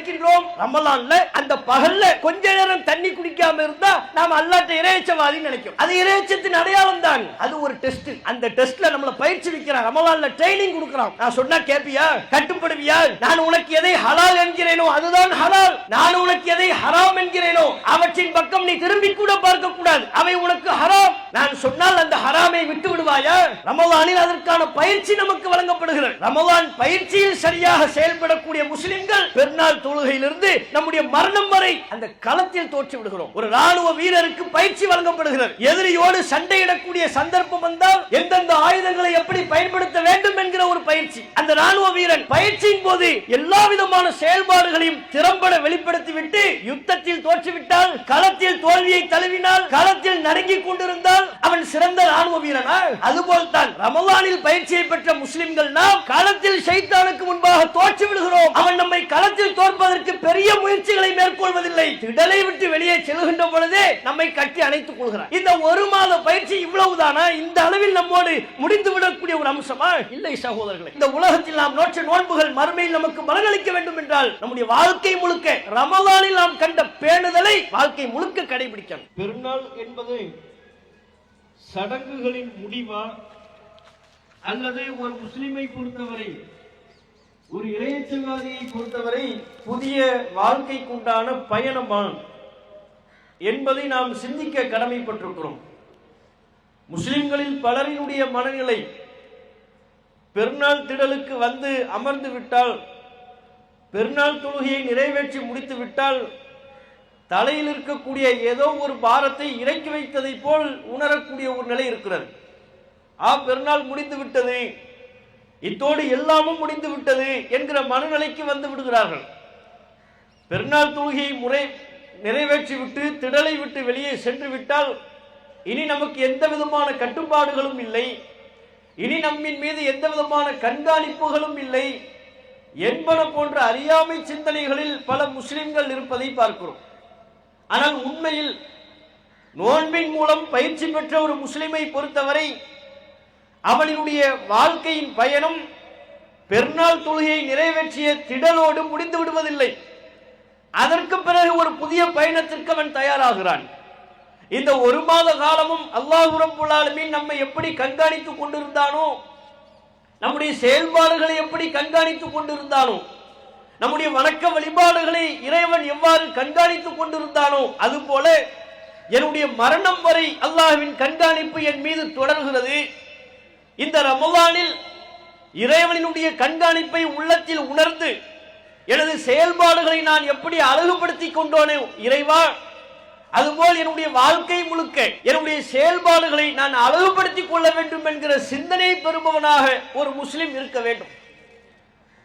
இருக்கின்றோம். ரமலான்ல அந்த பகல்ல கொஞ்ச நேரம் தண்ணி குடிக்காம இருந்தா நாம அல்லாஹ்ட்ட இறையச்சவாதி நினைக்கும். அது இறையச்சத்தின் அடையாளம் தான். அது ஒரு டெஸ்ட். அந்த டெஸ்ட்ல நம்மள பயிற்சி வைக்கிறான். ரமலான்ல ட்ரைனிங் கொடுக்கறான். நான் சொன்னா கேப்பியா? கட்டுப்படுவியா? நான் உனக்கு எதை ஹலால் என்கிறேனோ அதுதான் ஹலால். நான் உனக்கு எதை ஹராம் என்கிறேனோ அவற்றின் பக்கம் நீ திரும்பி கூட பார்க்க கூடாது. அவை உனக்கு ஹராம். நான் சொன்னால் அந்த ஹராமை விட்டு விடுவாயா? ரமலானில் அதற்கான பயிற்சி நமக்கு வழங்கப்படுகிறது. ரமலான் பயிற்சியில் சரியாக செயல்படக்கூடிய முஸ்லிம்கள் பெருநாள் தொழுகையிலிருந்து நம்முடைய மரணம் வரை அந்த களத்தில் தோற்று விடுகிறோம். ஒரு ராணுவ வீரருக்கு பயிற்சி வழங்கப்படுகிறது. எதிரியோடு சண்டையிடக்கூடிய சந்தர்ப்பம் வந்தால் எந்தெந்த ஆயுதங்களை எப்படி பயன்படுத்த வேண்டும் என்கிற ஒரு பயிற்சி. அந்த ராணுவ வீரன் பயிற்சியின் போது எல்லா விதமான செயல்பாடுகளையும் திறம்பட வெளிப்படுத்திவிட்டு யுத்தத்தில் தோற்றுவிட்டால், களத்தில் தோல்வியை தழுவினால், களத்தில் நடுங்கிக் கொண்டிருந்தால் அவன் சிறந்த ராணுவ வீரனா? அதுபோல் தான் ரமலானில் பயிற்சியை பெற்ற முஸ்லிம்கள் நாம் களத்தில் ஷைத்தானுக்கு முன்பாக தோற்று விடுகிறோம். அவன் நம்மை களத்தில் தோற்பதற்கு பெரிய முயற்சிகளை மேற்கொள்வதில்லை. திடலை விட்டு வெளியே செல்கின்ற பொழுதே நம்மை கட்டி அணைத்துக் கொள்கிறான். இந்த ஒரு மாத பயிற்சி இவ்வளவுதானா? இந்த அளவில் நம்மோடு முடிந்து விடக்கூடிய ஒரு அம்சமா? இல்லை சகோதரர்களே. இந்த உலகத்தில் நாம் நோற்ற நோன்புகள் மறுமையில் நமக்கு பலனளிக்க வேண்டும் என்றால் நம்முடைய வாழ்க்கை முழுக்க ரமலானில் நாம் கண்ட பேணுதலை வாழ்க்கை முழுக்க கடைபிடிக்கணும். பெருநாள் என்பது சடங்குகளின் முடிவா அல்லது ஒரு முஸ்லிமை பொறுத்தவரை, ஒரு இறையச்சவாதியை பொறுத்தவரை புதிய வாழ்க்கைக்குண்டான பயணமா என்பதை நாம் சிந்திக்க கடமைப்பட்டிருக்கிறோம். முஸ்லிம்களில் பலரினுடைய மனநிலை பெருநாள் திடலுக்கு வந்து அமர்ந்து விட்டால், பெருநாள் தொழுகையை நிறைவேற்றி முடித்து விட்டால் தலையில் இருக்கக்கூடிய ஏதோ ஒரு பாரத்தை இறக்கி வைத்ததை போல் உணரக்கூடிய ஒரு நிலை இருக்கிறது. பெருநாள் முடிந்து விட்டது, இத்தோடு எல்லாமும் முடிந்து விட்டது என்கிற மனநிலைக்கு வந்து விடுகிறார்கள். பெருநாள் தொழுகையை நிறைவேற்றி விட்டு திடலை விட்டு வெளியே சென்று விட்டால் இனி நமக்கு எந்த விதமான கட்டுப்பாடுகளும் இல்லை, இனி நம்மின் மீது எந்த விதமான கண்காணிப்புகளும் இல்லை என்பன போன்ற அறியாமை சிந்தனைகளில் பல முஸ்லிம்கள் இருப்பதை பார்க்கிறோம். ஆனால் உண்மையில் நோன்பின் மூலம் பயிற்சி பெற்ற ஒரு முஸ்லிமை பொறுத்தவரை அவனுடைய வாழ்க்கையின் பயணம் பெருநாள் தொழுகையை நிறைவேற்றிய திடலோடு முடிந்து விடுவதில்லை. அதற்கு பிறகு ஒரு புதிய பயணத்திற்கு அவன் தயாராகிறான். இந்த ஒரு மாத காலமும் அல்லாஹ் ரப்பல் ஆலமீன் நம்மை எப்படி கண்காணித்துக் கொண்டிருந்தானோ, நம்முடைய செயல்பாடுகளை எப்படி கண்காணித்துக் கொண்டிருந்தானோ, நம்முடைய வணக்க வழிபாடுகளை இறைவன் எவ்வாறு கண்காணித்துக் கொண்டிருந்தானோ அதுபோல என்னுடைய மரணம் வரை அல்லாஹ்வின் கண்காணிப்பு என் மீது தொடர்கிறது. இந்த ரமலானில் இறைவனுடைய கண்காணிப்பை உள்ளத்தில் உணர்ந்து எனது செயல்பாடுகளை நான் எப்படி அழகுபடுத்திக் கொண்டோனே இறைவா, அதுபோல் என்னுடைய வாழ்க்கை முழுக்க என்னுடைய செயல்பாடுகளை நான் அழகுபடுத்திக் கொள்ள வேண்டும் என்கிற சிந்தனை பெறுபவனாக ஒரு முஸ்லிம் இருக்க வேண்டும்.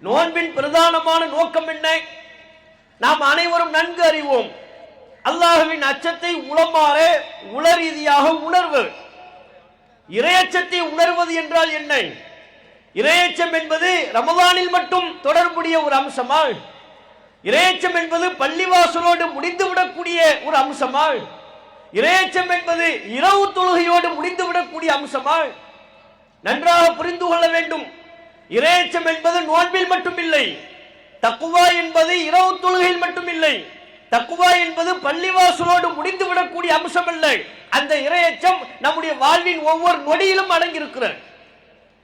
நோன்பின் பிரதானமான நோக்கம் என்ன? நாம் அனைவரும் நன்கு அறிவோம். அல்லாஹ்வின் அச்சத்தை உளமாற உள ரீதியாக உணர்வது. இறையச்சத்தை உணர்வது என்றால் என்ன? இறையச்சம் என்பது ரமலானில் மட்டும் தொடர்புடைய ஒரு அம்சமா? இறையச்சம் என்பது பள்ளிவாசலோடு முடிந்துவிடக்கூடிய ஒரு அம்சமா? இறையச்சம் என்பது இரவு தொழுகையோடு முடிந்துவிடக்கூடிய அம்சமா? நன்றாக புரிந்து கொள்ள வேண்டும். இறையச்சம் என்பது நோன்பில் மட்டும் இல்லை. தக்குவா என்பது இரவு தொழுகையில் மட்டும் இல்லை. தக்குவா என்பது பள்ளிவாசலோடு முடிந்து விடக்கூடிய அம்சம் அல்ல. அந்த இறையச்சம் நம்முடைய வாழ்வின் ஒவ்வொரு நொடியிலும் அடங்கியிருக்கிறது.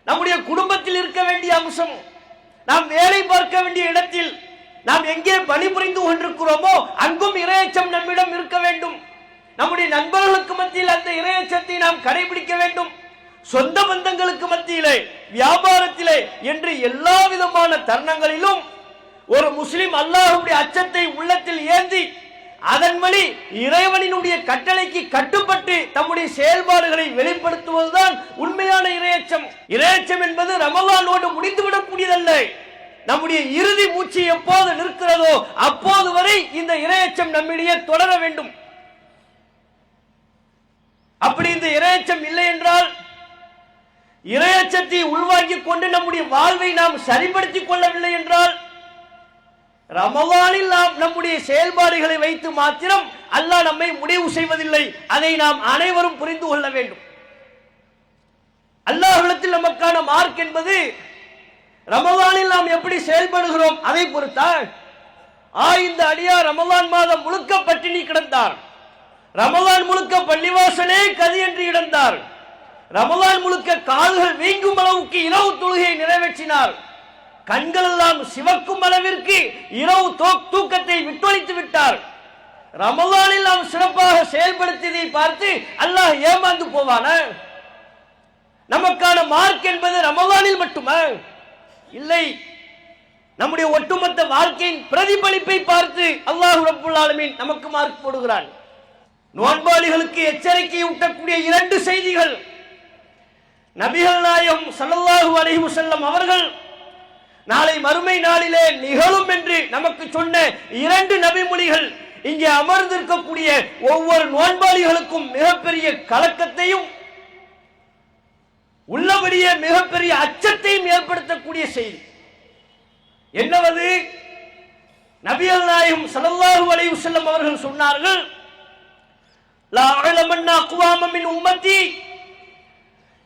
நம்முடைய குடும்பத்தில் இருக்க வேண்டிய அம்சம், நாம் வேலை பார்க்க வேண்டிய இடத்தில், நாம் எங்கே பணிபுரிந்து கொண்டிருக்கிறோமோ அங்கும் இறையச்சம் நம்மிடம் இருக்க வேண்டும். நம்முடைய நண்பர்களுக்கு மத்தியில் அந்த இறையச்சத்தை நாம் கடைபிடிக்க வேண்டும். சொந்த பந்தங்களுக்கு மத்தியிலே, வியாபாரத்திலே என்று எல்லா விதமான தருணங்களிலும் ஒரு முஸ்லிம் அல்லாஹ்வுடைய அச்சத்தை உள்ளத்தில் ஏந்தி அதன் வழி இறைவனினுடைய கட்டளைக்கு கட்டுப்பட்டு தம்முடைய செயல்பாடுகளை வெளிப்படுத்துவதுதான் உண்மையான இறையச்சம். இறையச்சம் என்பது ரமலானோடு முடிந்துவிடக்கூடியதல்ல. நம்முடைய இறுதி மூச்சு எப்போது நிற்கிறதோ அப்போது வரை இந்த இறையச்சம் நம்மிடையே தொடர வேண்டும். அப்படி இந்த இறையச்சம் இல்லை என்றால், இறையச்சத்தை உள்வாங்கிக் கொண்டு நம்முடைய வாழ்வை நாம் சரிப்படுத்திக் கொள்ளவில்லை என்றால், ரமலானில் நாம் நம்முடைய செயல்பாடுகளை வைத்து மாத்திரம் அல்லாஹ் நம்மை முடிவு செய்வதில்லை. அதை நாம் அனைவரும் புரிந்து கொள்ள வேண்டும். அல்லாஹ்விடத்தில் நமக்கான மார்க் என்பது ரமலானில் நாம் எப்படி செயல்படுகிறோம் அதை பொறுத்தா? இந்த அடியார் ரமலான் மாதம் முழுக்க பட்டினி கிடந்தார். ரமலான் முழுக்க பள்ளிவாசலே கதி என்று கிடந்தார். ரமலான் முழுக்க கால்கள் வீங்கும் அளவுக்கு இரவு தொழுகையை நிறைவேற்றினார். கண்கள் எல்லாம் சிவக்கும் அளவிற்கு இரவு தூக்கத்தை விட்டொழித்து விட்டார். ரமலானில் நாம் சிறப்பாக செயல்படுத்தியதை பார்த்து அல்லாஹ் ஏமாந்து போவானா? நமக்கான மார்க் என்பது ரமலானில் மட்டுமா? இல்லை, நம்முடைய ஒட்டுமொத்த வாழ்க்கையின் பிரதிபலிப்பை பார்த்து அல்லாஹ் ரப்புல் ஆலமீன் நமக்கு மார்க் போடுகிறான். நோன்பாளிகளுக்கு எச்சரிக்கை ஊட்டக்கூடிய 2 செய்திகள் நபிகள் நாயகம் ஸல்லல்லாஹு அலைஹி வஸல்லம் அவர்கள் நாளை மறுமை நாளிலே நிகழும் என்று நமக்கு சொன்ன 2 நபிமொழிகள் இங்கே அமர்ந்திருக்கக்கூடிய ஒவ்வொரு நோன்பாளிகளுக்கும் மிகப்பெரிய கலக்கத்தையும் உள்ளபடியே மிகப்பெரிய அச்சத்தையும் ஏற்படுத்தக்கூடிய செய்தி. என்னவது? நபிகள் நாயகம் ஸல்லல்லாஹு அலைஹி வஸல்லம் அவர்கள் சொன்னார்கள், லா அலமன்னா அக்வாம மின் உம்மத்தி,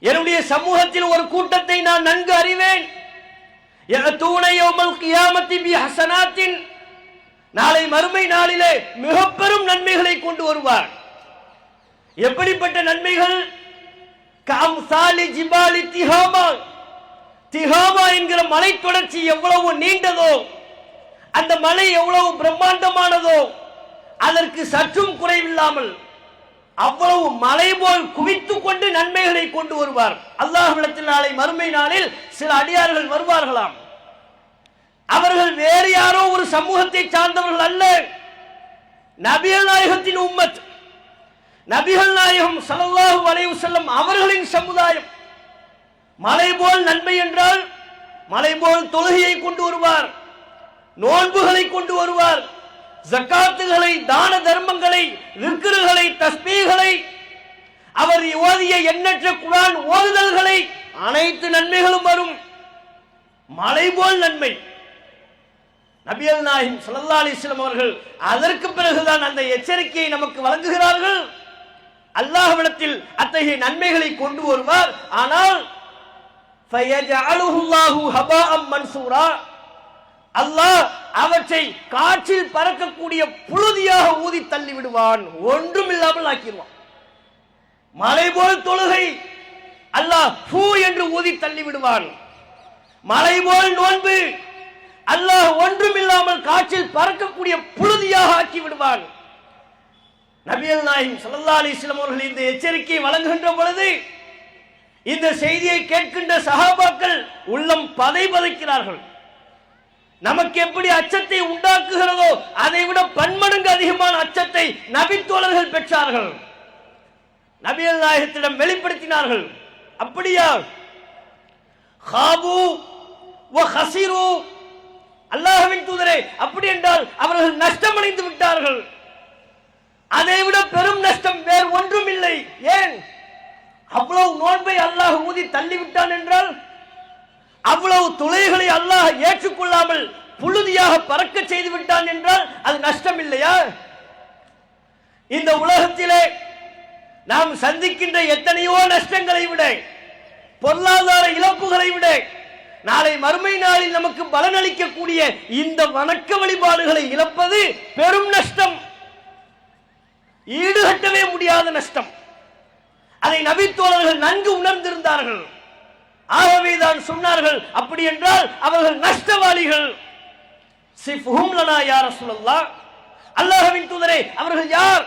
என்னுடைய சமூகத்தில் ஒரு கூட்டத்தை நான் நன்கு அறிவேன். யஅதூன யௌமல் கியாமத்தி பி ஹஸனாத்தின், நாளை மறுமை நாளிலே மிக பெரும் நன்மைகளை கொண்டு வருவார். எப்படிப்பட்ட நன்மைகள்? கம்சாலி ஜிபாலி திஹாமா, திஹாமா என்கிற மலை தொடர்ச்சி எவ்வளவு நீண்டதோ, அந்த மலை எவ்வளவு பிரம்மாண்டமானதோ, அதற்கு சற்றும் குறைவில்லாமல் அவ்வளவு மலை போல் குவித்துக் கொண்டு நன்மைகளை கொண்டு வருவார். அல்லாஹ்விடத்தில் நாளை மறுமை நாளில் சில அடியார்கள் வருவார்களாம். அவர்கள் வேறு யாரோ ஒரு சமூகத்தை சார்ந்தவர்கள் அல்ல, நபிகள் நாயகத்தின் உம்மத், நபிகள் நாயகம் ஸல்லல்லாஹு அலைஹி வஸல்லம் அவர்களின் சமுதாயம். மலை போல் நன்மை என்றால் மலை போல் தொழுகையை கொண்டு வருவார், நோன்புகளை கொண்டு வருவார், ஜக்காத்துகளை, தான தர்மங்களை, ரிக்ருகளை, தஸ்பீகளை, அவர் ஓதிய எண்ணற்ற குர்ஆன் ஓதுதல்களை, அனைத்து நன்மைகளும் வரும். மலை போல் நன்மை. நபிகள் நாயகம் ஸல்லல்லாஹு அலைஹி வஸல்லம் அவர்கள் அதற்கு பிறகுதான் அந்த எச்சரிக்கையை நமக்கு வழங்குகிறார்கள். அல்லாஹ்விடத்தில் அத்தகைய நன்மைகளை கொண்டு வருவார். ஆனால் ஃபயஜஅலுஹு அல்லாஹு ஹபாஅம் மன்சூரா, அல்லாஹ் அவற்றை காற்றில் பறக்கக்கூடிய புழுதியாக ஊதி தள்ளி விடுவான், ஒன்றும் இல்லாமல் ஆக்கிடுவான். மலை போல் தொழுகை அல்லாஹ் பூ என்று ஊதி தள்ளி விடுவான். மலை போல் நோன்பு அல்லாஹ் ஒன்றும் இல்லாமல் காற்றில் பறக்கக்கூடிய புழுதியாக ஆக்கி விடுவான். நபிகள் நாயகம் ஸல்லல்லாஹு அலைஹி வஸல்லம் அவர்கள் இந்த எச்சரிக்கையை வழங்குகின்ற பொழுது இந்த செய்தியை கேட்கின்ற சஹாபாக்கள் உள்ளம் பதைபதைக்கிறார்கள். நமக்கு எப்படி அச்சத்தை உண்டாக்குகிறதோ அதை விட பன்மடங்கு அதிகமான அச்சத்தை நபித்தோழர்கள் பெற்றார்கள், நபிகள் நாயகத்திடம் வெளிப்படுத்தினார்கள். அப்படியா? காபு வ ஹஸிரு, அல்லாஹ்வின் தூதரே, அப்படி என்றால் அவர்கள் நஷ்டமடைந்து விட்டார்கள். அதைவிட பெரும் நஷ்டம் வேறு ஒன்றும் இல்லை. ஏன்? அவ்வளவு நோன்பை அல்லாஹ் ஊதி தள்ளிவிட்டான் என்றால், அவ்வளவு தொழுகைகளை அல்லாஹ் ஏற்றுக்கொள்ளாமல் புழுதியாக பறக்க செய்து விட்டான் என்றால் அது நஷ்டம் இல்லையா? இந்த உலகத்திலே நாம் சந்திக்கின்ற எத்தனையோ நஷ்டங்களை விட, பொருளாதார இழப்புகளை விட, நாளை மறுமை நாளில் நமக்கு பலனளிக்கக்கூடிய இந்த வணக்க வழிபாடுகளை இழப்பது பெரும் நஷ்டம், ஈடுகட்டவே முடியாத நஷ்டம். அதை நபித்தோழர்கள் நன்கு உணர்ந்திருந்தார்கள். ஆகவேதான் சொன்னார்கள், அப்படி என்றால் அவர்கள் நஷ்டவாளிகள். சிஃப்ஹும் லனா யா ரசூலல்லாஹ், அல்லாஹ்வின் தூதரே, அவர்கள் யார்?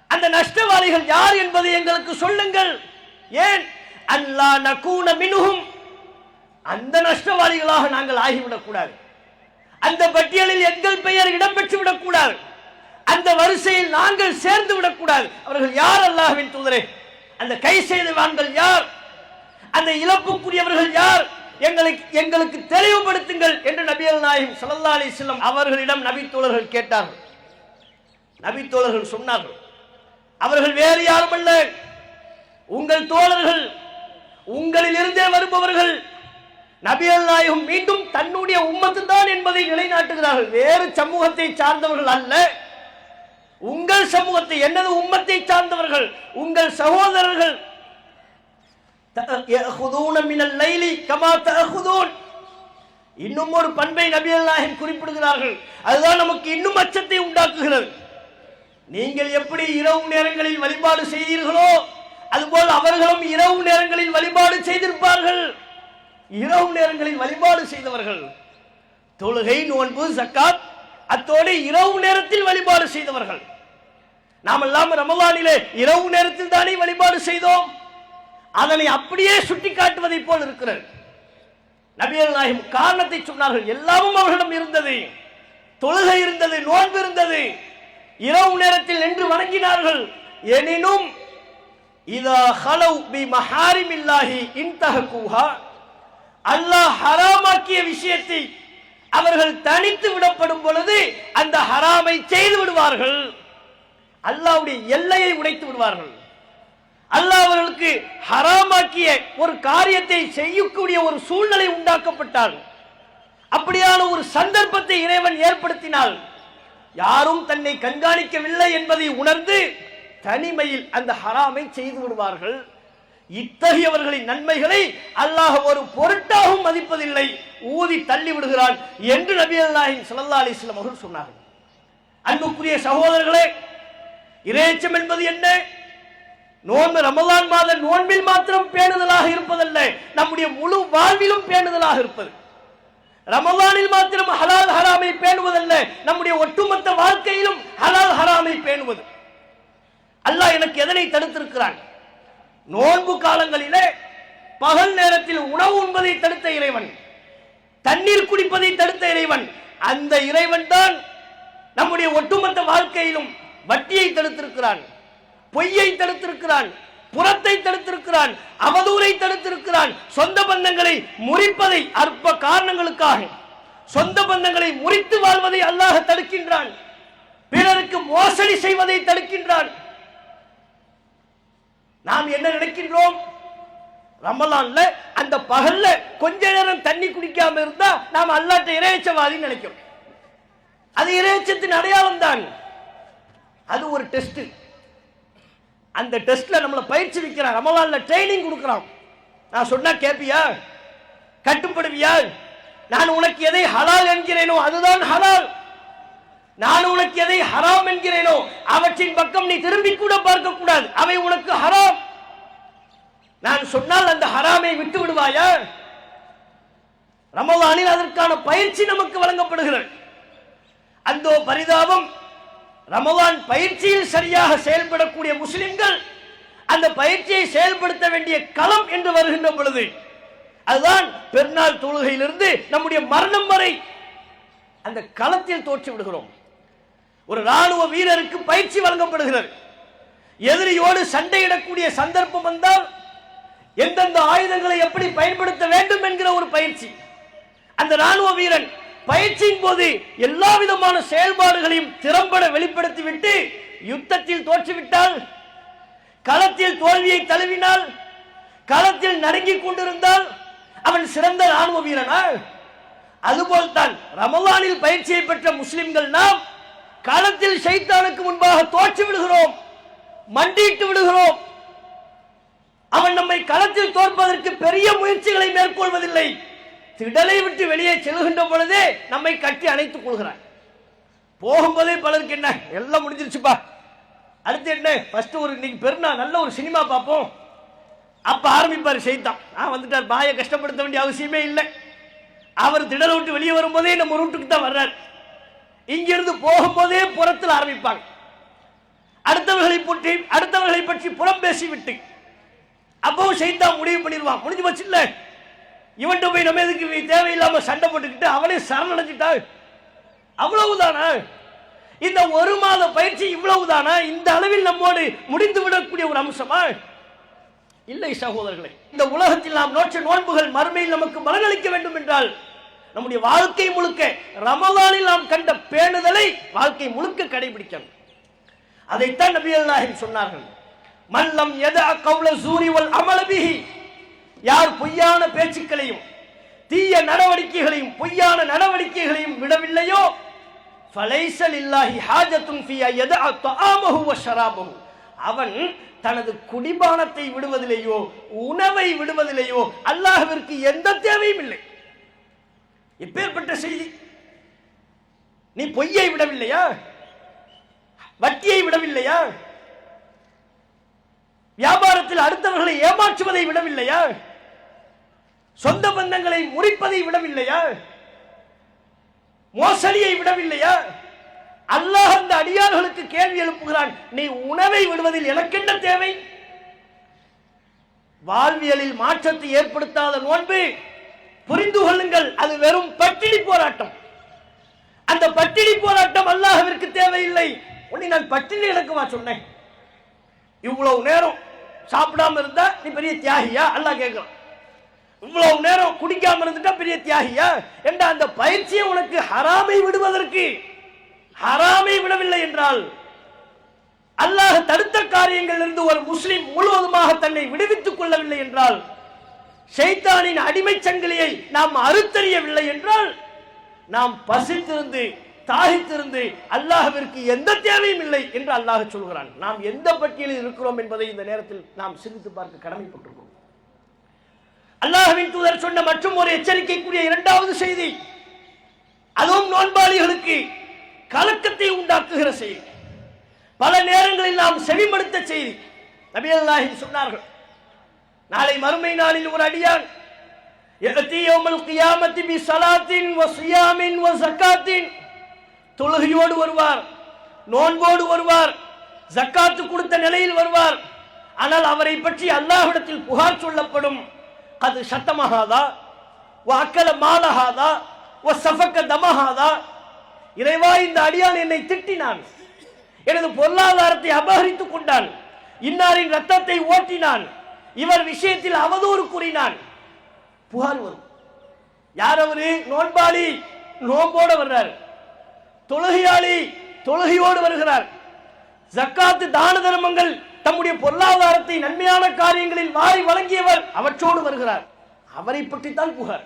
அந்த நஷ்டவாளிகள் யார் என்பதை எங்களுக்கு சொல்லுங்கள். ஏன்? அல்லா நகூன மின்ஹும், அந்த நஷ்டவாளிகளாக நாங்கள் ஆகிவிடக் கூடாது, அந்த பட்டியலில் எங்கள் பெயர் இடம்பெற்று விடக்கூடாது, அந்த வரிசையில் நாங்கள் சேர்ந்து விடக்கூடாது. அவர்கள் யார் அல்லாஹ்வின் தூதரே? அந்த கை செய்தவான்கள் யார்? அந்த இழப்புக்குரியவர்கள் யார்? எங்களுக்கு தெளிவுபடுத்துங்கள் என்று நபிகள் நாயகம் ஸல்லல்லாஹு அலைஹி வஸல்லம் அவர்களிடம் நபித்தோழர்கள் கேட்டார்கள். நபித்தோழர்கள் சொன்னார்கள், அவர்கள் வேறு யாரும் அல்ல, உங்கள் தோழர்கள், உங்களில் இருந்தே வருபவர்கள். நபிகள் நாயகம் மீண்டும் தன்னுடைய உம்மத்து தான் என்பதை நிலைநாட்டுகிறார்கள். வேறு சமூகத்தை சார்ந்தவர்கள் அல்ல, உங்கள் சமூகத்தை, என்னது உம்மத்தை சார்ந்தவர்கள், உங்கள் சகோதரர்கள். இன்னும் ஒரு பண்பை நபிகள் நாயகம் குறிப்பிடுகிறார்கள். அதுதான் நமக்கு இன்னும் அச்சத்தை உண்டாக்குகிறது. நீங்கள் எப்படி இரவு நேரங்களில் வழிபாடு செய்தீர்களோ அதுபோல் அவர்களும் இரவு நேரங்களில் வழிபாடு செய்திருப்பார்கள். இரவு நேரங்களில் வழிபாடு செய்தவர்கள், தொழுகை, நோன்பு, ஜக்காத், அத்தோடு இரவு நேரத்தில் வழிபாடு செய்தவர்கள். நாம் எல்லாம் ரமலானிலே இரவு நேரத்தில் தானே வழிபாடு செய்தோம். அதனை அப்படியே சுட்டி காட்டுவதை போல் இருக்கிறது. நபிகள் நாயகம் காரணத்தை சொன்னார்கள். எல்லாமும் அவர்களிடம் இருந்தது. தொழுகை இருந்தது, நோன்பு இருந்தது, இரவு நேரத்தில் நின்று வணங்கினார்கள். எனினும் இதா ஹலவ் பி மஹாரிமில்லாஹி இன்தஹகுஹா, அல்லாஹ் ஹராமாக்கிய விஷயத்தை அவர்கள் தனித்து விடப்படும் பொழுது அந்த ஹராமை செய்து விடுவார்கள். அல்லாஹ்வுடைய எல்லையை உடைத்து விடுவார்கள். அல்லாஹ் அவர்களுக்கு ஹராமாக்கிய ஒரு காரியத்தை செய்யக்கூடிய ஒரு சூழ்நிலை உண்டாக்கப்பட்டால், அப்படியான ஒரு சந்தர்ப்பத்தை இறைவன் ஏற்படுத்தினால், யாரும் தன்னை கண்காணிக்கவில்லை என்பதை உணர்ந்து தனிமையில் அந்த ஹராமை செய்து விடுவார்கள். இத்தகையவர்களின் நன்மைகளை அல்லாஹ் ஒரு பொருட்டாகவும் மதிப்பதில்லை, ஊதி தள்ளி விடுகிறான் என்று நபிகள் நாயகம் ஸல்லல்லாஹு அலைஹி வஸல்லம் அவர்கள் சொன்னார்கள். அன்புக்குரிய சகோதரர்களே, இறையச்சம் என்பது என்ன? நோன்பு, ரமலான் மாத நோன்பில் மாத்திரம் பேணுதலாக இருப்பதல்ல, நம்முடைய முழு வாழ்விலும் பேணுதலாக இருப்பது. ரமலானில் மாத்திரம் ஹலால் ஹராமை பேணுவதல்ல, நம்முடைய ஒட்டுமொத்த வாழ்க்கையிலும் ஹலால் ஹராமை பேணுவது. அல்லாஹ் எனக்கு எதனை தடுத்திருக்கிறான்? நோன்பு காலங்களிலே பகல் நேரத்தில் உணவு உண்பதை தடுத்த இறைவன், தண்ணீர் குடிப்பதை தடுத்த இறைவன், அந்த இறைவன் தான் நம்முடைய ஒட்டுமொத்த வாழ்க்கையிலும் வட்டியை தடுத்திருக்கிறான், பொய்யை தடுத்திருக்கிறான், புறத்தை தடுத்திருக்கிறான், அவதூறை தடுத்திருக்கிறான். சொந்த பந்தங்களை முறிப்பதை அற்ப காரணங்களுக்காக சொந்த பந்தங்களை முறித்து வாழ்வதை அல்லாஹ் தடுக்கின்றான். பிறருக்கு மோசடி செய்வதை தடுக்கின்றான். நாம் என்ன நினைக்கின்றோம்? ரமலான்ல அந்த பகல்ல கொஞ்ச நேரம் தண்ணி குடிக்காம இருந்தா நாம் அல்லாஹ்ட்ட இறையச்சவாதி நினைக்கிறோம். அது இறையச்சத்தின் அடையாளம் தான். அது ஒரு டெஸ்ட். அந்த டெஸ்ட்ல நம்மளை பயிற்சி வைக்கிறான், ரமலான்ல ட்ரைனிங் கொடுக்கிறான். நான் சொன்னா கேப்பியா? கட்டுப்படுவியா? நான் உனக்கு எதை ஹலால் என்கிறேனோ அதுதான் ஹலால், நான் உனக்கு எதை ஹராம் என்கிறேனோ அவற்றின் பக்கம் நீ திரும்பி கூட பார்க்க கூடாது, அவை உனக்கு ஹராம். நான் சொன்னால் அந்த ஹராமை விட்டு விடுவாயா? ரமலானில் அதற்கான பயிற்சி நமக்கு வழங்கப்படுகிறது. அந்த பரிதாபம், ரமலான் பயிற்சியில் சரியாக செயல்படக்கூடிய முஸ்லிம்கள் அந்த பயிற்சியை செயல்படுத்த வேண்டிய களம் என்று வருகின்ற பொழுது, அதுதான் பெருநாள் தொழுகையிலிருந்து நம்முடைய மரணம் வரை அந்த களத்தில் தோற்று விடுகிறோம். ஒரு ராணுவ வீரருக்கு பயிற்சி வழங்கப்படுகிறது. எதிரியோடு சண்டையிடக்கூடிய சந்தர்ப்பம் வந்தால் எந்தெந்த ஆயுதங்களை எப்படி பயன்படுத்த வேண்டும் என்கிற ஒரு பயிற்சி. அந்த ராணுவ வீரன் பயிற்சியின் போது எல்லா விதமான செயல்பாடுகளையும் திறம்பட வெளிப்படுத்திவிட்டு யுத்தத்தில் தோற்றுவிட்டால், களத்தில் தோல்வியை தழுவினால், களத்தில் நடுங்கிக் கொண்டிருந்தால் அவன் சிறந்த ராணுவ வீரனா? அதுபோல்தான் ரமலானில் பயிற்சியை பெற்ற முஸ்லிம்கள் நாம் களத்தில் ஷைத்தானுக்கு முன்பாக தோற்று விடுகிறோம், மண்டிட்டு விடுகிறோம். அவன் நம்மை களத்தில் தோற்பதற்கு பெரிய முயற்சிகளை மேற்கொள்வதில்லை. திடலை விட்டு வெளியே செல்கின்ற பொழுதே நம்மை கட்டி அணைத்துக் கொள்கிறான். போகும்போதே பலருக்கு என்ன, எல்லாம் முடிஞ்சிருச்சுப்பா, அடுத்து என்ன, ஃபர்ஸ்ட் ஒரு இன்னைக்கு பெருநாள் நல்ல ஒரு சினிமா பார்ப்போம். அப்ப ஆரம்பிப்பார் ஷைத்தான். வந்துட்டார், பாயை கஷ்டப்படுத்த வேண்டிய அவசியமே இல்லை. அவர் திடலை விட்டு வெளியே வரும்போதே நம்ம ரூட்டுக்கு தான் வர்றார். இங்கிருந்து போகும்போதே புறத்தில் ஆரம்பிப்பாங்க. அடுத்தவர்களை பற்றி புறம் பேசிவிட்டு அப்பவும் ஷைத்தான் முடிவு பண்ணிடுவான், முடிஞ்சு போச்சு இல்ல, இவன்ட்டு போய் நம்ம எதுக்கு தேவையில்லாம சண்டை போட்டுக்கிட்டு அவனே சரணடைஞ்சிட்டாள், அவ்வளவுதானா? இந்த ஒரு மாத பயிற்சி இவ்வளவுதானா? இந்த அளவில் நம்மோடு முடிந்து விடக்கூடிய ஒரு அம்சமா? இல்லை சகோதரர்களே. இந்த உலகத்தில் நாம் நோற்ற நோன்புகள் மறுமையில் நமக்கு பலனளிக்க வேண்டும் என்றால் நம்முடைய வாழ்க்கை முழுக்க ரமலானில் நாம் கண்ட பேணுதலை வாழ்க்கை முழுக்க கடைபிடிக்கணும். அதைத்தான் நபிகள் நாயகம் சொன்னார்கள். மல்லம் யதா கௌல ஸூரி வல் அமல பிஹி, யார் பொய்யான பேச்சுக்களையும் தீய நடவடிக்கைகளையும் பொய்யான நடவடிக்கைகளையும் விடவில்லையோ, ஃபலைஸ லில்லாஹி ஹாஜத்துன் ஃபீ யதா தஆமஹு வ ஷராபஹு, அவன் தனது குடிபானத்தை விடுவதிலேயோ உணவை விடுவதிலேயோ அல்லாஹ்விற்கு எந்த தேவையும் இல்லை. எப்பேற்பட்ட செய்தி! நீ பொய்யை விடவில்லையா? வட்டியை விடவில்லையா? வியாபாரத்தில் அடுத்தவர்களை ஏமாற்றுவதை விடவில்லையா? சொந்த பந்தங்களை முறிப்பதை விடவில்லையா? மோசடியை விடவில்லையா? அல்லாஹ் அந்த அடியார்களுக்கு கேள்வி எழுப்புகிறான், நீ உணவை விடுவதில் எனக்கு என்ன தேவை? வாழ்வியலில் மாற்றத்தை ஏற்படுத்தாத நோன்பு, புரிந்து கொள்ளுங்கள், அது வெறும் பட்டினி போராட்டம். அந்த பட்டினி போராட்டம் அல்லாஹ்விற்கு தேவையில்லை. உன்னை நான் பட்டினி இழக்கவா சொன்னேன்? இவ்வளவு நேரம் சாப்பிடாம இருந்தா நீ பெரிய தியாகியா? அல்லாஹ் கேட்கிறான். இவ்வளவு நேரம் குடிக்காம இருந்துட்டா பெரிய தியாகியா என்ற அந்த பயிற்சியை உனக்கு ஹராமை விடுவதற்கு, ஹராமை விடவில்லை என்றால், அல்லாஹ் தடுத்த காரியங்கள் இருந்து ஒரு முஸ்லிம் முழுவதுமாக தன்னை விடுவித்துக் கொள்ளவில்லை என்றால், ஷைத்தானின் அடிமை சங்கிலியை நாம் அறுத்தறியவில்லை என்றால், நாம் பசித்திருந்து தாகித்திருந்து அல்லாஹ்விற்கு எந்த தேவையும் இல்லை என்று அல்லாஹ் சொல்கிறான். நாம் எந்த பட்டியலில் இருக்கிறோம் என்பதை இந்த நேரத்தில் நாம் சிந்தித்து பார்க்க கடமைப்பட்டிருக்கிறோம். அல்லாஹ்வின் தூதர் சொன்ன மற்றும் ஒரு எச்சரிக்கைக்குரிய இரண்டாவது செய்தி, அதுவும் நோன்பாளிகளுக்கு கலக்கத்தை உண்டாக்குகிற செய்தி, பல நேரங்களில் நாம் செவிமடுத்த செய்தி. நபிகள் நாயகம் சொன்னார்கள், நாளை மறுமை நாளில் ஒரு அடியான் தொழுகையோடு வருவார், நோன்போடு வருவார், ஜக்காத்து கொடுத்த நிலையில் வருவார். ஆனால் அவரை பற்றி அல்லாஹ்விடத்தில் புகார் சொல்லப்படும். அது சத்தமஹாதா வஅக்கல மாலஹாதா வஸஃபக தமஹாதா. இறைவா, இந்த அடியான் என்னை திட்டினான், எனது பொருளாதாரத்தை அபகரித்துக் கொண்டான், இன்னாரின் ரத்தத்தை ஓட்டினான், இவர் விஷயத்தில் அவதூறு கூறினான். புகார் வரும். யார் அவரு? நோன்பாளி, நோம்போடு வர்றார். தொழுகையாளி, தொழுகையோடு வருகிறார். ஜக்காத்து தான தர்மங்கள், தம்முடைய பொருளாதாரத்தை நன்மையான காரியங்களில் வாரி வழங்கியவர், அவற்றோடு வருகிறார். அவரை பற்றித்தான் புகார்.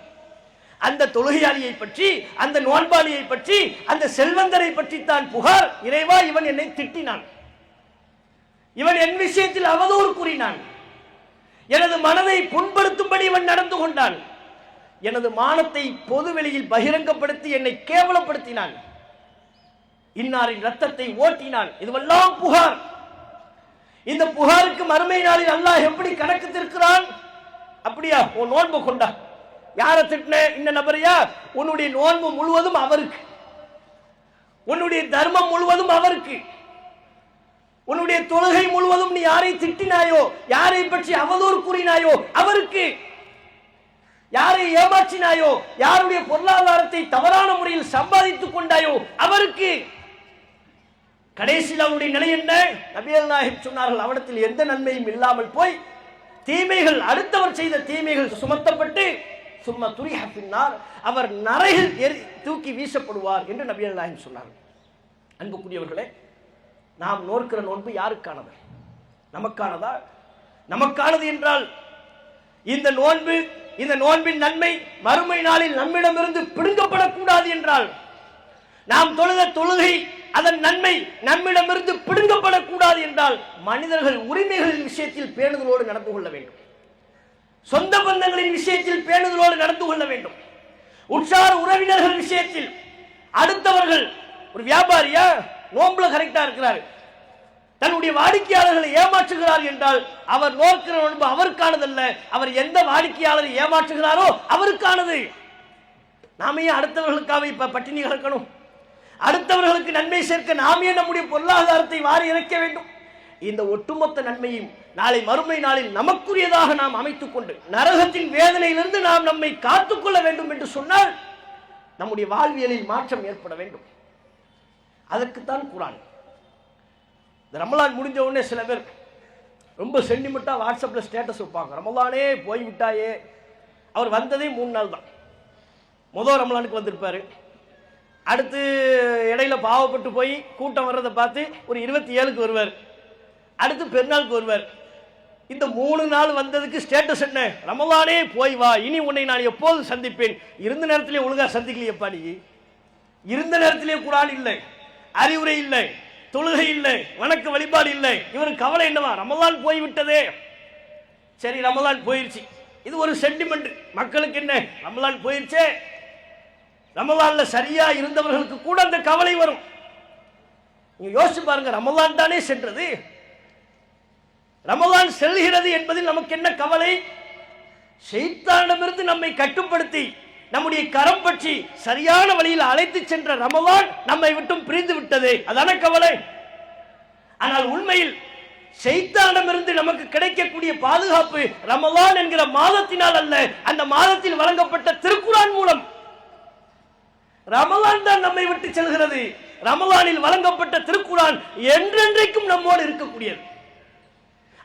அந்த தொழுகையாளியை பற்றி, அந்த நோன்பாளியை பற்றி, அந்த செல்வந்தரை பற்றித்தான் புகார். இறைவா, இவன் என்னை திட்டினான், இவன் என் விஷயத்தில் அவதூறு கூறினான், எனது மனதை புண்படுத்தும்படி இவன் நடந்து கொண்டான், எனது மானத்தை பொதுவெளியில் பகிரங்கப்படுத்தி என்னை கேவலப்படுத்தினான், இன்னாரின் ரத்தத்தை ஓட்டினான். இதுவெல்லாம் புகார். இந்த புகாருக்கு மறுமை நாளில் அல்லாஹ் எப்படி கணக்கு தீர்க்கிறான்? அப்படியா, உன் நோன்பு கொண்டா, யாரை திட்டின? இந்த நபரையா? உன்னுடைய நோன்பு முழுவதும் அவருக்கு, உன்னுடைய தர்மம் முழுவதும் அவருக்கு, உன்னுடைய தொழுகை முழுவதும் நீ யாரை திட்டினாயோ, யாரை பற்றி அவதூறு கூறினாயோ அவருக்கு, யாரை ஏமாற்றினாயோ, யாருடைய பொருளாதாரத்தை தவறான முறையில் சம்பாதித்துக் கொண்டாயோ அவருக்கு. கடைசியில் அவருடைய நிலை என்ன? நபிகள் நாயகம் சொன்னார்கள், அவரிடத்தில் எந்த நன்மையும் இல்லாமல் போய் தீமைகள், அடுத்தவர் செய்த தீமைகள் சுமத்தப்பட்டு சும்மா துரிஹ பின்னார், அவர் நரகில் தூக்கி வீசப்படுவார் என்று நபிகள் நாயகம் சொன்னார்கள். அன்புக்குரியவர்களே, நாம் நோக்கிற நோன்பு யாருக்கானது? நமக்கானதா? நமக்கானது என்றால் இந்த நோன்பு, இந்த நோன்பின் நன்மை மறுமை நாளில் நம்மிடமிருந்து பிடுங்கப்படக்கூடாது என்றால், நாம் தொழுத தொழுகை அதன் நன்மை நம்மிடமிருந்து பிடுங்கப்படக்கூடாது என்றால், மனிதர்கள் உரிமைகளின் விஷயத்தில் பேணுதலோடு நடந்து கொள்ள வேண்டும், சொந்த பந்தங்களின் விஷயத்தில் பேணுதலோடு நடந்து கொள்ள வேண்டும், உற்சார உறவினர்கள் விஷயத்தில். அடுத்தவர்கள், ஒரு வியாபாரியா நோன்புல கரெக்டா இருக்கிறார், தன்னுடைய வாடிக்கையாளர்களை ஏமாற்றுகிறார் என்றால் அவர் நோக்கிற நோன்பு அவருக்கானதல்ல, அவர் எந்த வாடிக்கையாளரை ஏமாற்றுகிறாரோ அவருக்கானது. நாமே அடுத்தவர்களுக்காக இப்ப பட்டினி கிடக்கணும்? அடுத்தவர்களுக்கு நன்மை சேர்க்க நாமே நம்முடைய பொருளாதாரத்தை வாரி இறைக்க வேண்டும். இந்த ஒட்டுமொத்த நன்மையும் நாளை மறுமை நாளில் நமக்குரியதாக நாம் அமைத்துக் கொண்டு நரகத்தின் வேதனையிலிருந்து நாம் நம்மை காத்துக்கொள்ள வேண்டும் என்று சொன்னால் நம்முடைய வாழ்வியலில் மாற்றம் ஏற்பட வேண்டும். அதற்குத்தான் குர்ஆன். இந்த ரமலான் முடிஞ்ச உடனே சில பேர் ரொம்ப சென்டிமெண்டா வாட்ஸ்அப்ல ஸ்டேட்டஸ் வைப்பாங்க, ரமலானே போய்விட்டாயே. அவர் வந்ததே 3 நாள் தான். முதல் ரமலானுக்கு வந்திருப்பாரு, அடுத்து இடையில பாவப்பட்டு போய் கூட்டம் வர்றதை பார்த்து ஒரு 27க்கு வருவார், அடுத்து பெருநாளுக்கு வருவார். இந்த 3 நாள் வந்ததுக்கு ஸ்டேட்டஸ் என்ன? ரமலானே போய் வா, இனி உன்னை நான் எப்போது சந்திப்பேன். இருந்த நேரத்திலே ஒழுங்கா சந்திக்கலையப்பா, நீ இருந்த நேரத்திலே குர்ஆன் இல்லை, அறிவுரை இல்லை, தொழுகை இல்லை, வணக்க வழிபாடு இல்லை. இவருக்கு கவலை என்னவா? ரமலான் போய்விட்டதே. சரி, ரமலான் போயிருச்சு, இது ஒரு சென்டிமெண்ட். மக்களுக்கு என்ன, ரமலான் போயிருச்சே, ரமலான்ல சரியா இருந்தவர்களுக்கு கூட அந்த கவலை வரும். நீங்க யோசிச்சு பாருங்க, ரமலான் தானே சென்றது, ரமலான் செல்கிறது என்பதில் நமக்கு என்ன கவலை? ஷைத்தானிடமிருந்து நம்மை கட்டுப்படுத்தி நம்முடைய கரம் பற்றி சரியான வழியில் அழைத்து சென்ற ரமலான் நம்மை விட்டும் பிரிந்து விட்டது, அதான கவலை. ஆனால் உண்மையில் ஷைத்தானிடமிருந்து நமக்கு கிடைக்கக்கூடிய பாதுகாப்பு ரமலான் என்கிற மாதத்தினால் அல்ல, அந்த மாதத்தில் வழங்கப்பட்ட திருக்குர்ஆன் மூலம். ரமலான் தான் நம்மை விட்டு செல்கிறது, ரமலானில் வழங்கப்பட்ட திருக்குர்ஆன் என்றென்றைக்கும் நம்மோடு இருக்கக்கூடியது.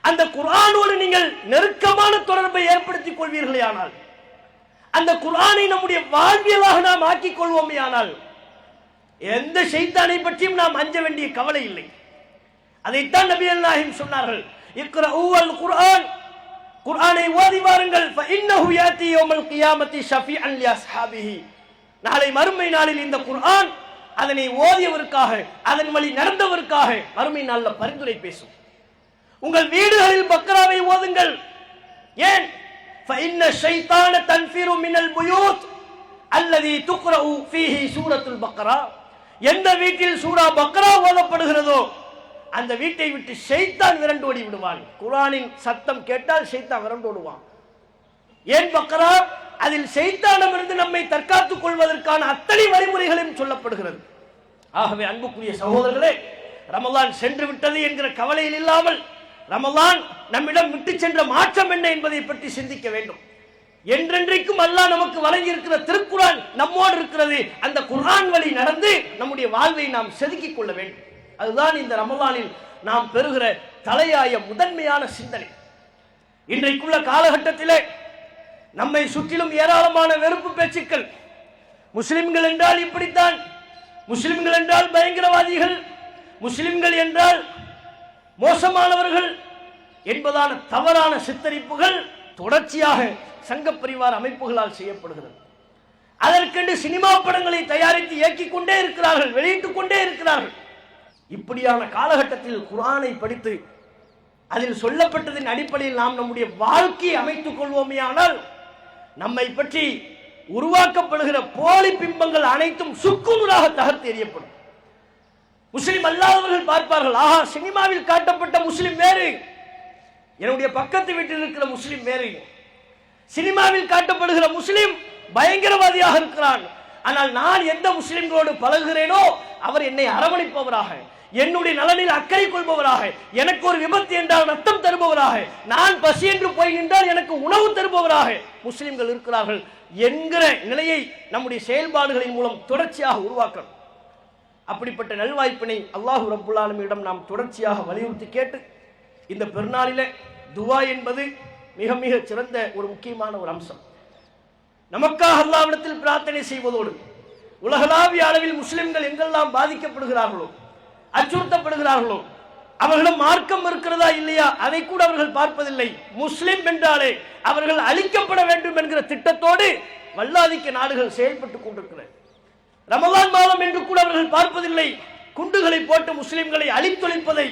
அந்த குர்ஆனோடு நீங்கள் நெருக்கமான தொடர்பை ஏற்படுத்திக் கொள்வீர்களே ஆனால், அந்த குர்ஆனை நம்முடைய வாழ்வியலாக நாம் ஆக்கிக் கொள்வோமே ஆனால், எந்த ஷைத்தானை பற்றியும் நாம் அஞ்ச வேண்டிய கவலை இல்லை. அதைத்தான் நபிகள் நாயகம் சொன்னார்கள், இக்ரஊ அல் குர்ஆன், குர்ஆனை ஓதி வாருங்கள், ஃபஇன்னஹு யாதி யௌமல் கியாமத்தி ஷஃபீஅன் லி அஸ்ஹாபிஹி, நாளை மறுமை நாளில் இந்த குர்ஆன் அதனை ஓதியவருக்காக, அதன் வழி நடந்தவருக்காக மறுமை நாளில் பரிந்துரை பேசும். உங்கள் வீடுகளில் பக்ராவை ஓதுங்கள். ஏன்? فإن الشيطان تنفر من البيوت الذي تقرأ فيه سورة البقرة. எந்த வீட்டில் சூரா பக்ரா ஓதப்படுகிறதோ அந்த வீட்டை விட்டு ஷைத்தான் விரண்டு ஓடி விடுவான். குர்ஆனின் சத்தம் கேட்டால் ஷைத்தான் விரண்டு ஓடுவான். ஏன் பக்ரா? அதில் ஷைத்தானிடமிருந்து நம்மை தற்காத்துக் கொள்வதற்கான அத்தனை வழிமுறைகளும் சொல்லப்படுகிறது. ஆகவே அன்புக்குரிய சகோதரர்களே, ரமலான் சென்று விட்டது என்கிற கவலையில் இல்லாமல் ரமலான் நம்மிடம் விட்டு சென்ற மாற்றம் என்ன என்பதை பற்றி சிந்திக்க வேண்டும். என்றென்றைக்கும் அல்லாஹ் நமக்கு வழங்கி இருக்கிற திருக்குர்ஆன் நம்மோடு இருக்கிறது. அந்த குர்ஆன் வழி நடந்து நம்முடைய வாழ்வை நாம் செதுக்கிக் கொள்ள வேண்டும். அதுதான் இந்த ரமலானில் நாம் பெறுகிற தலையாய முதன்மையான சிந்தனை. இன்றைக்குள்ள காலகட்டத்திலே நம்மை சுற்றிலும் ஏராளமான வெறுப்பு பேச்சுக்கள். முஸ்லிம்கள் என்றால் இப்படித்தான், முஸ்லிம்கள் என்றால் பயங்கரவாதிகள், முஸ்லிம்கள் என்றால் மோசமானவர்கள் என்பதான தவறான சித்தரிப்புகள் தொடர்ச்சியாக சங்க பரிவார அமைப்புகளால் செய்யப்படுகிறது. அதற்கென்று சினிமா படங்களை தயாரித்து இயக்கிக் கொண்டே இருக்கிறார்கள், வெளியிட்டுக் கொண்டே இருக்கிறார்கள். இப்படியான காலகட்டத்தில் குர்ஆனை படித்து அதில் சொல்லப்பட்டதின் அடிப்படையில் நாம் நம்முடைய வாழ்க்கையை அமைத்துக் கொள்வோமேயானால் நம்மை பற்றி உருவாக்கப்படுகிற போலி பிம்பங்கள் அனைத்தும் சுக்குநூறாக தகர்த்து எறியப்படும். முஸ்லிம் அல்லாதவர்கள் பார்ப்பார்கள், ஆஹா, சினிமாவில் காட்டப்பட்ட முஸ்லிம் வேறு, என்னுடைய பக்கத்து வீட்டில் இருக்கிற முஸ்லிம் வேறு. சினிமாவில் காட்டப்படுகிற முஸ்லிம் பயங்கரவாதியாக இருக்கிறான், ஆனால் நான் எந்த முஸ்லிம்களோடு பழகுகிறேனோ அவர் என்னை அரவணைப்பவராக, என்னுடைய நலனில் அக்கறை கொள்பவராக, எனக்கு ஒரு விபத்து என்றால் ரத்தம் தருபவராக, நான் பசி என்று போய் நின்றால் எனக்கு உணவு தருபவராக முஸ்லிம்கள் இருக்கிறார்கள் என்கிற நிலையை நம்முடைய செயல்பாடுகளின் மூலம் தொடர்ச்சியாக உருவாக்கணும். அப்படிப்பட்ட நல்வாய்ப்பினை அல்லாஹ் ரப்புல் ஆலமீனிடம் நாம் தொடர்ச்சியாக வலியுறுத்தி கேட்டு, இந்த பெருநாளிலே துவா என்பது மிக மிக சிறந்த ஒரு முக்கியமான ஒரு அம்சம். நமக்காக அல்லாஹ்விடத்தில் பிரார்த்தனை செய்வதோடு உலகளாவிய அளவில் முஸ்லிம்கள் எங்கெல்லாம் பாதிக்கப்படுகிறார்களோ, அச்சுறுத்தப்படுகிறார்களோ, அவர்களிடம் மார்க்கம் இருக்கிறதா இல்லையா அதை கூட அவர்கள் பார்ப்பதில்லை. முஸ்லிம் என்றாலே அவர்கள் அழிக்கப்பட வேண்டும் என்கிற திட்டத்தோடு வல்லாதிக்க நாடுகள் செயல்பட்டுக் கொண்டிருக்கிறது. ரமலான் மாதம் என்று கூட அவர்கள் பார்ப்பதில்லை. குண்டுகளை போட்டு முஸ்லிம்களை அழித்தொழிப்பதை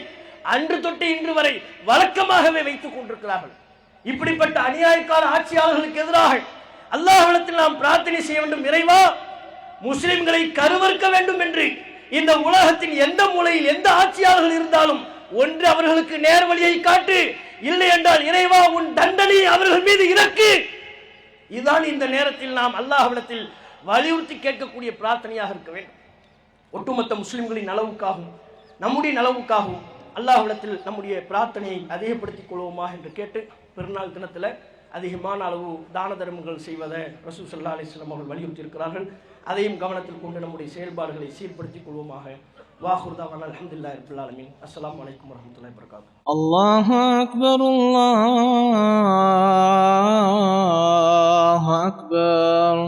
அன்று தொட்டு இன்று வரை வழக்கமாகவே வைத்துக் கொண்டிருக்கிறார்கள். இப்படிப்பட்ட அநியாயக்கார ஆட்சியாளர்களுக்கு எதிராக அல்லாஹ்விடத்தில் நாம் பிரார்த்தனை செய்ய வேண்டும். இறைவா, முஸ்லிம்களை கருவறுக்க வேண்டும் என்று இந்த உலகத்தின் எந்த மூலையில் எந்த ஆட்சியாளர்கள் இருந்தாலும் ஒன்று அவர்களுக்கு நேர் வழியை காட்டு, இல்லை என்றால் இறைவா உன் தண்டனை அவர்கள் மீது இறக்கு. இதுதான் இந்த நேரத்தில் நாம் அல்லாஹ்விடத்தில் வலியுறுத்தி கேட்கக்கூடிய பிரார்த்தனையாக இருக்க வேண்டும். ஒட்டுமொத்த முஸ்லிம்களின் நலவுக்காகவும் நம்முடைய நலவுக்காகவும் அல்லாஹ்விடத்தில் நம்முடைய பிரார்த்தனையை அதிகப்படுத்திக் கொள்வோமா என்று கேட்டு, பெருநாள் தினத்தில் அதிகமான அளவு தான தர்மங்கள் செய்வதை ரசூல் ஸல்லல்லாஹு அலைஹி வஸல்லம் அவர்கள் வலியுறுத்தி இருக்கிறார்கள். அதையும் கவனத்தில் கொண்டு நம்முடைய செயல்பாடுகளை சீர்படுத்திக் கொள்வோமாக. வாஹிர் தஅவானா அல்ஹம்துலில்லாஹி ரப்பில் ஆலமீன். அஸ்ஸலாமு அலைக்கும் வரஹ்மத்துல்லாஹி வபரகாத்துஹு. அல்லாஹு அக்பர், அல்லாஹு அக்பர்.